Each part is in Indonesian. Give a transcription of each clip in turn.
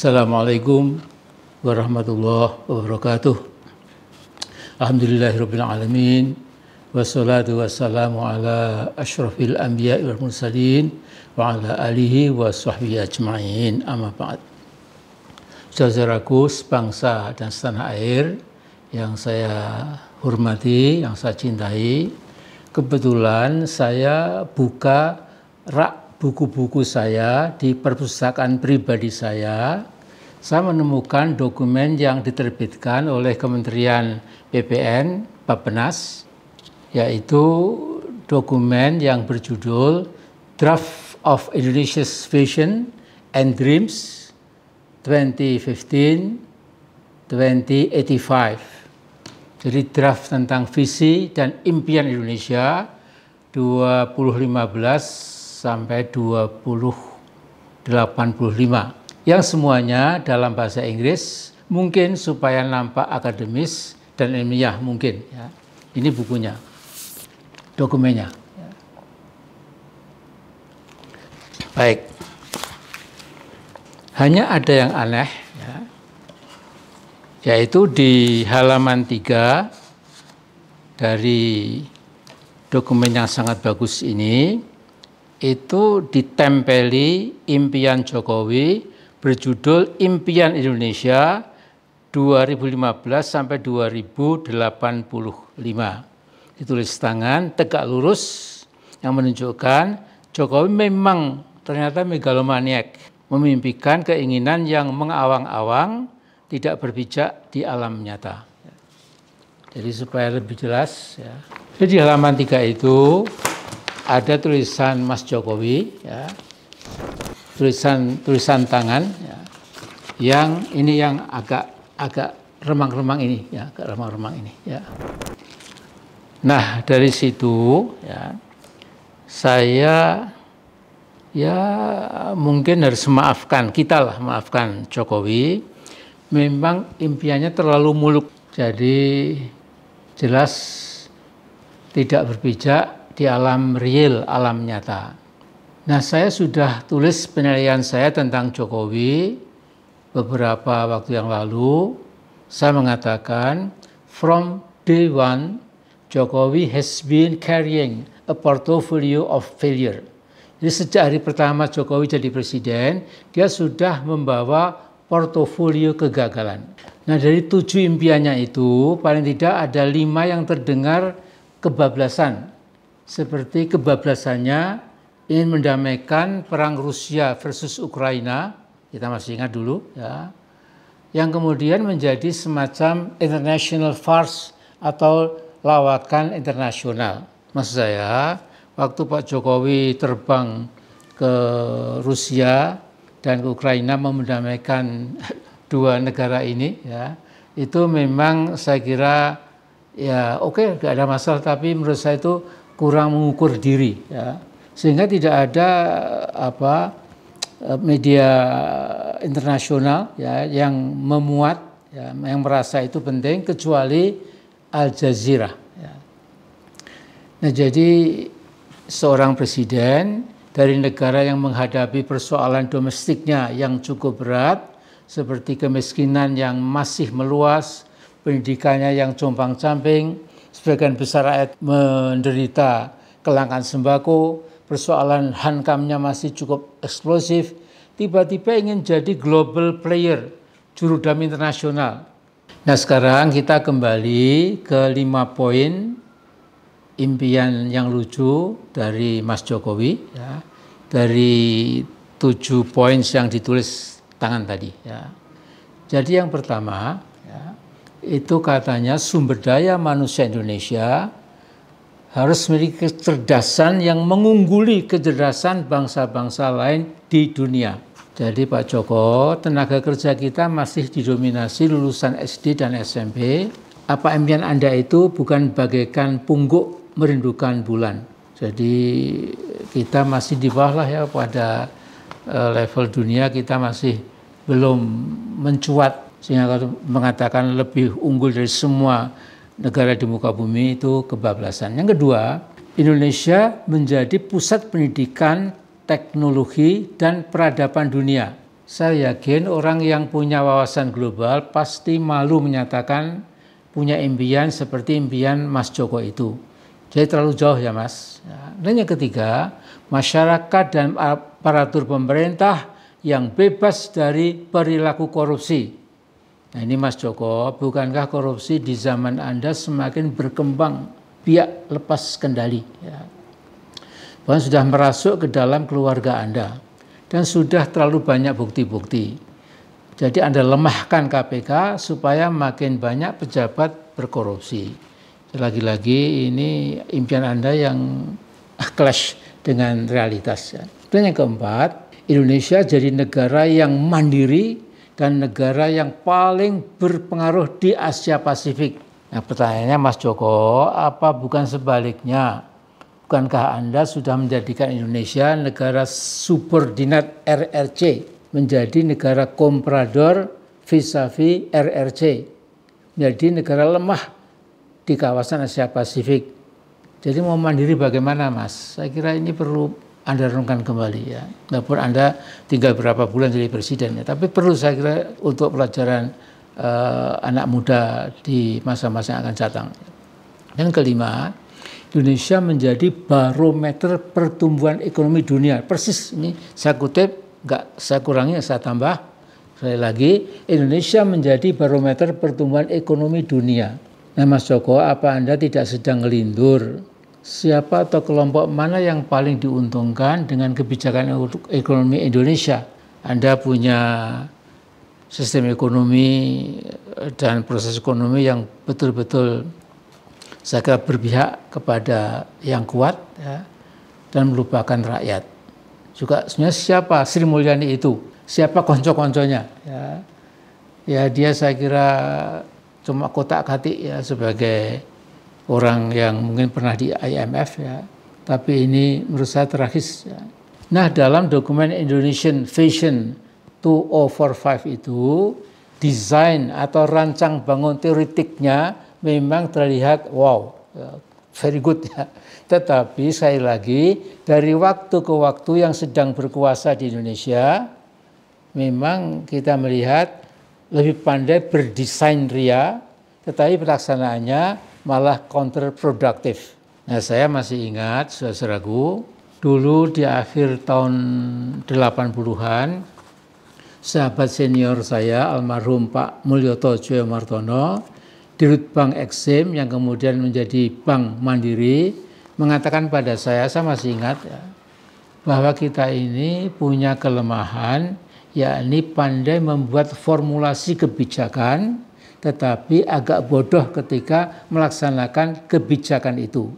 Assalamualaikum warahmatullahi wabarakatuh. Alhamdulillahirabbil alamin. Wassalatu wassalamu ala asyrafil anbiya'i wal mursalin wa ala alihi wa sahbihi ajma'in. Amma ba'd. Saudaraku sebangsa dan setanah air yang saya hormati, yang saya cintai, kebetulan saya buka rak buku-buku saya di perpustakaan pribadi saya menemukan dokumen yang diterbitkan oleh Kementerian PPN, Bappenas, yaitu dokumen yang berjudul Draft of Indonesia's Vision and Dreams 2015-2085. Jadi draft tentang visi dan impian Indonesia 2015 sampai 2085 yang semuanya dalam bahasa Inggris, mungkin supaya nampak akademis dan ilmiah mungkin ya. Ini bukunya, dokumennya ya. Baik, hanya ada yang aneh ya, yaitu di halaman 3 dari dokumen yang sangat bagus ini, itu ditempeli impian Jokowi berjudul Impian Indonesia 2015 sampai 2085. Ditulis tangan tegak lurus yang menunjukkan Jokowi memang ternyata megalomaniak, memimpikan keinginan yang mengawang-awang, tidak berpijak di alam nyata. Jadi supaya lebih jelas ya. Jadi di halaman 3 itu ada tulisan Mas Jokowi, ya, tulisan tangan, ya, yang ini yang agak remang-remang ini, ya, agak remang-remang ini, ya. Nah dari situ, ya, saya, ya mungkin harus maafkan maafkan Jokowi, memang impiannya terlalu muluk, jadi jelas tidak berpijak di alam real, alam nyata. Nah, saya sudah tulis penilaian saya tentang Jokowi beberapa waktu yang lalu. Saya mengatakan, from day one, Jokowi has been carrying a portfolio of failure. Jadi sejak hari pertama Jokowi jadi presiden, dia sudah membawa portofolio kegagalan. Nah, dari 7 impiannya itu, paling tidak ada 5 yang terdengar kebablasan. Seperti kebablasannya ingin mendamaikan perang Rusia versus Ukraina, kita masih ingat dulu ya, yang kemudian menjadi semacam international farce atau lawakan internasional. Maksud saya, waktu Pak Jokowi terbang ke Rusia dan ke Ukraina mendamaikan dua negara ini ya, itu memang saya kira ya oke, tidak ada masalah, tapi menurut saya itu kurang mengukur diri ya, sehingga tidak ada media internasional ya yang memuat ya, yang merasa itu penting kecuali Al Jazeera ya. Nah, jadi seorang presiden dari negara yang menghadapi persoalan domestiknya yang cukup berat seperti kemiskinan yang masih meluas, pendidikannya yang compang-camping, sebagian besar rakyat menderita kelangkaan sembako, persoalan hankamnya masih cukup eksplosif, tiba-tiba ingin jadi global player, jurudam internasional. Nah sekarang kita kembali ke 5 poin impian yang lucu dari Mas Jokowi, ya, dari 7 poin yang ditulis tangan tadi. Ya. Jadi yang pertama, itu katanya sumber daya manusia Indonesia harus memiliki kecerdasan yang mengungguli kecerdasan bangsa-bangsa lain di dunia. Jadi Pak Joko, tenaga kerja kita masih didominasi lulusan SD dan SMP. Apa impian Anda itu bukan bagaikan pungguk merindukan bulan. Jadi kita masih di bawah lah ya pada level dunia, kita masih belum mencuat. Sehingga kalau mengatakan lebih unggul dari semua negara di muka bumi itu kebablasan. Yang kedua, Indonesia menjadi pusat pendidikan, teknologi, dan peradaban dunia. saya yakin orang yang punya wawasan global pasti malu menyatakan punya impian seperti impian Mas Joko itu. Jadi terlalu jauh ya Mas. Dan yang ketiga, masyarakat dan aparatur pemerintah yang bebas dari perilaku korupsi. Nah ini Mas Joko, bukankah korupsi di zaman Anda semakin berkembang biak lepas kendali? Ya. Bahkan sudah merasuk ke dalam keluarga Anda dan sudah terlalu banyak bukti-bukti. Jadi Anda lemahkan KPK supaya makin banyak pejabat berkorupsi. Lagi-lagi ini impian Anda yang clash dengan realitas. Ya. Dan yang keempat, Indonesia jadi negara yang mandiri dan negara yang paling berpengaruh di Asia Pasifik. Nah pertanyaannya Mas Joko, apa bukan sebaliknya? Bukankah Anda sudah menjadikan Indonesia negara subordinat RRC, menjadi negara komprador vis-a-vis RRC, menjadi negara lemah di kawasan Asia Pasifik. Jadi mau mandiri bagaimana Mas? Saya kira ini perlu Anda renungkan kembali ya. Walaupun Anda tinggal berapa bulan jadi presiden ya, tapi perlu saya kira untuk pelajaran anak muda di masa-masa yang akan datang. Dan kelima, Indonesia menjadi barometer pertumbuhan ekonomi dunia. Persis ini saya kutip, nggak saya kurangi, saya tambah. Sekali lagi, Indonesia menjadi barometer pertumbuhan ekonomi dunia. Nah Mas Joko, apa Anda tidak sedang ngelindur? Siapa atau kelompok mana yang paling diuntungkan dengan kebijakan ekonomi Indonesia? Anda punya sistem ekonomi dan proses ekonomi yang betul-betul saya kira berpihak kepada yang kuat ya, dan melupakan rakyat. Juga sebenarnya siapa Sri Mulyani itu? Siapa konco-konconya? Ya dia saya kira cuma kotak-katik ya sebagai orang yang mungkin pernah di IMF ya. Tapi ini menurut saya tragis ya. Nah dalam dokumen Indonesian Vision 2045 itu desain atau rancang bangun teoretiknya memang terlihat wow, very good ya. Tetapi sekali lagi dari waktu ke waktu yang sedang berkuasa di Indonesia, memang kita melihat lebih pandai berdesain ria, tetapi pelaksanaannya malah counterproductive. Nah saya masih ingat, saudaraku, dulu di akhir tahun 80-an, sahabat senior saya, almarhum Pak Mulyoto Joyomartono, Dirut Bank Eksim yang kemudian menjadi Bank Mandiri, mengatakan pada saya masih ingat ya, bahwa kita ini punya kelemahan, yakni pandai membuat formulasi kebijakan, tetapi agak bodoh ketika melaksanakan kebijakan itu.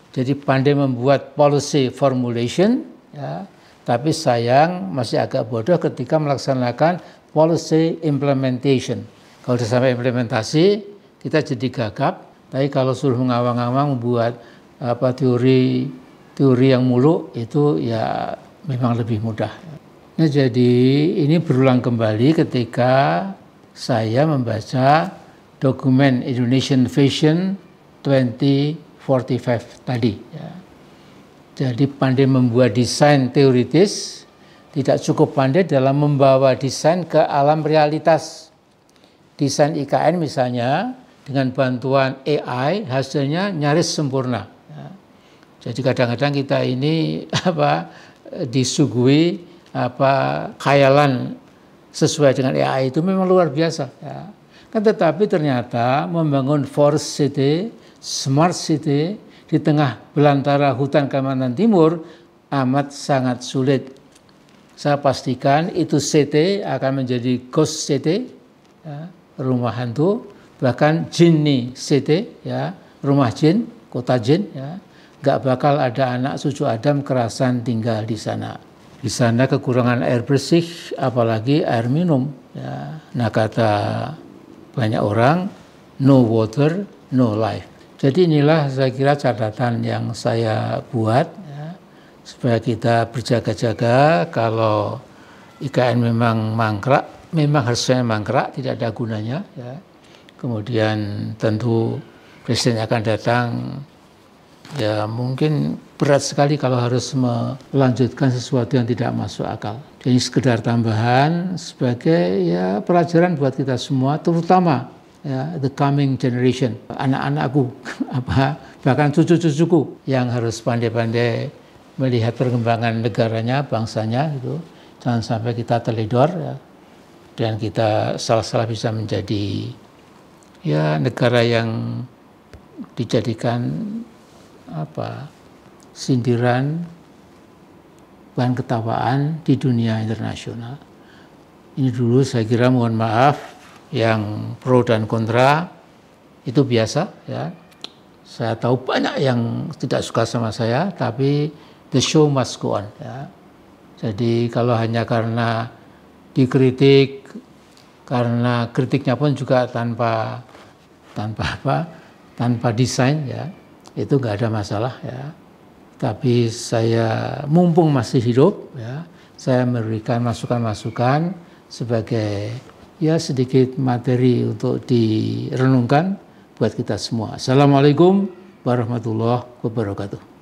Jadi pandai membuat policy formulation, ya, tapi sayang masih agak bodoh ketika melaksanakan policy implementation. Kalau sudah sampai implementasi, kita jadi gagap, tapi kalau suruh ngawang-ngawang membuat teori yang muluk itu ya memang lebih mudah. Nah jadi ini berulang kembali ketika saya membaca dokumen Indonesian Vision 2045 tadi. Ya. Jadi pandai membuat desain teoritis, tidak cukup pandai dalam membawa desain ke alam realitas. Desain IKN misalnya, dengan bantuan AI hasilnya nyaris sempurna. Ya. Jadi kadang-kadang kita ini disuguhi khayalan sesuai dengan AI itu memang luar biasa. Ya. Kan tetapi ternyata membangun forest city, smart city di tengah belantara hutan Kalimantan Timur amat sangat sulit. Saya pastikan itu city akan menjadi ghost city, ya, rumah hantu. Bahkan Jinni City, ya, rumah jin, kota jin, ya, nggak bakal ada anak cucu Adam kerasan tinggal di sana. Di sana kekurangan air bersih, apalagi air minum. Ya. Nah kata banyak orang, no water, no life. Jadi inilah saya kira catatan yang saya buat, ya, supaya kita berjaga-jaga kalau IKN memang mangkrak, memang harusnya mangkrak, tidak ada gunanya. Ya. Kemudian tentu presiden akan datang, ya mungkin berat sekali kalau harus melanjutkan sesuatu yang tidak masuk akal. Jadi sekedar tambahan sebagai ya pelajaran buat kita semua, terutama ya the coming generation, anak-anakku, bahkan cucu-cucuku yang harus pandai-pandai melihat perkembangan negaranya, bangsanya gitu. Jangan sampai kita teledor ya, dan kita salah-salah bisa menjadi ya negara yang dijadikan sindiran, bahan ketawaan di dunia internasional. Ini dulu saya kira, mohon maaf, yang pro dan kontra itu biasa ya. Saya tahu banyak yang tidak suka sama saya, tapi the show must go on ya. Jadi kalau hanya karena dikritik, karena kritiknya pun juga tanpa desain ya, itu nggak ada masalah ya. Tapi saya mumpung masih hidup ya, saya memberikan masukan-masukan sebagai ya sedikit materi untuk direnungkan buat kita semua. Assalamualaikum warahmatullahi wabarakatuh.